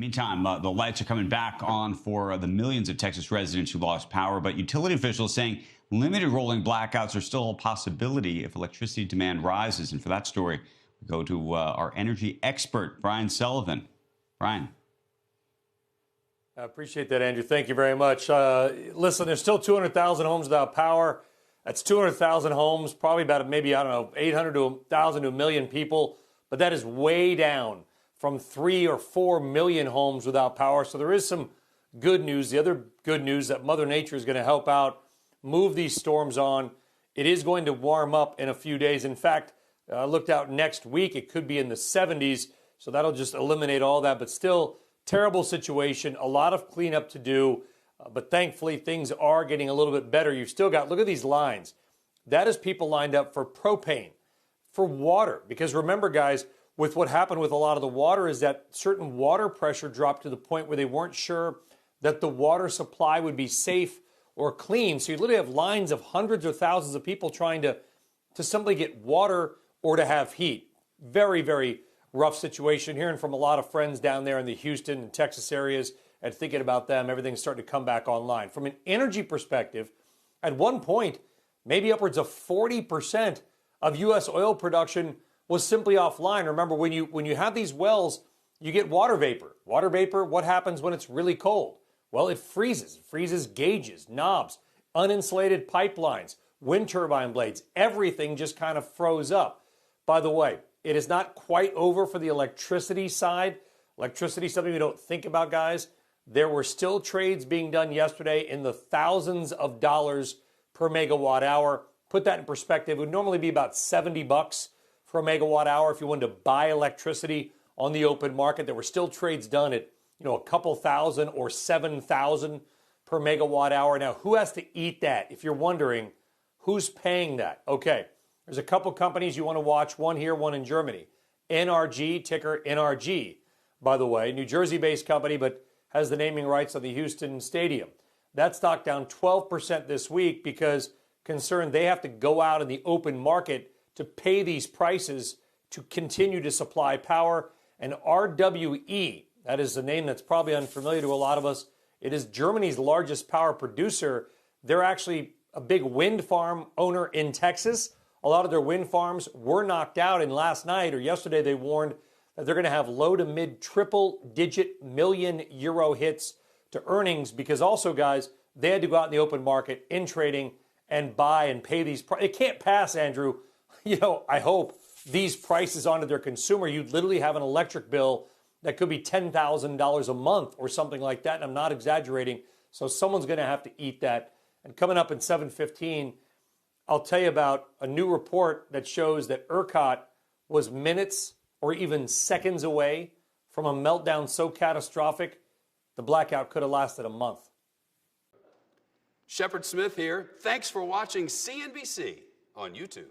Meantime, the lights are coming back on for the millions of Texas residents who lost power, but utility officials saying limited rolling blackouts are still a possibility if electricity demand rises. And for that story, we go to our energy expert, Brian Sullivan. Brian. I appreciate that, Andrew. Thank you very much. Listen, there's still 200,000 homes without power. That's 200,000 homes, probably about maybe, 800 to 1,000 to a million people. But that is way down from 3 or 4 million homes without power. So there is some good news. The other good news that Mother Nature is going to help out, move these storms on. It is going to warm up in a few days. In fact, I looked out next week. It could be in the 70s. So that'll just eliminate all that. But still, terrible situation. A lot of cleanup to do. But thankfully, things are getting a little bit better. You've still got, look at these lines. That is people lined up for propane, for water. Because remember, guys, with what happened with a lot of the water is that certain water pressure dropped to the point where they weren't sure that the water supply would be safe or clean. So you literally have lines of hundreds or thousands of people trying to simply get water or to have heat. Very, very rough situation. Hearing from a lot of friends down there in the Houston and Texas areas and thinking about them, everything's starting to come back online. From an energy perspective, at one point, maybe upwards of 40% of U.S. oil production was simply offline. Remember, when you have these wells, you get water vapor. Water vapor, what happens when it's really cold? Well, it freezes. It freezes gauges, knobs, uninsulated pipelines, wind turbine blades. Everything just kind of froze up. By the way, it is not quite over for the electricity side. Electricity is something we don't think about, guys. There were still trades being done yesterday in the thousands of dollars per megawatt hour. Put that in perspective, it would normally be about $70 for a megawatt hour if you wanted to buy electricity on the open market. There were still trades done at, a couple thousand or 7,000 per megawatt hour. Now, who has to eat that? If you're wondering, who's paying that? Okay, there's a couple companies you want to watch, one here, one in Germany. NRG, ticker NRG, by the way, New Jersey-based company, but has the naming rights of the Houston Stadium. That stock down 12% this week because concerned they have to go out in the open market to pay these prices to continue to supply power. And RWE, that is a name that's probably unfamiliar to a lot of us. It is Germany's largest power producer. They're actually a big wind farm owner in Texas. A lot of their wind farms were knocked out, and last night or yesterday they warned that they're going to have low to mid triple-digit million euro hits to earnings because also, guys, they had to go out in the open market in trading and buy and pay these prices. It can't pass, Andrew. I hope these prices onto their consumer. You'd literally have an electric bill that could be $10,000 a month or something like that, and I'm not exaggerating. So someone's going to have to eat that. And coming up in 7:15, I'll tell you about a new report that shows that ERCOT was minutes or even seconds away from a meltdown so catastrophic, the blackout could have lasted a month. Shepard Smith here. Thanks for watching CNBC on YouTube.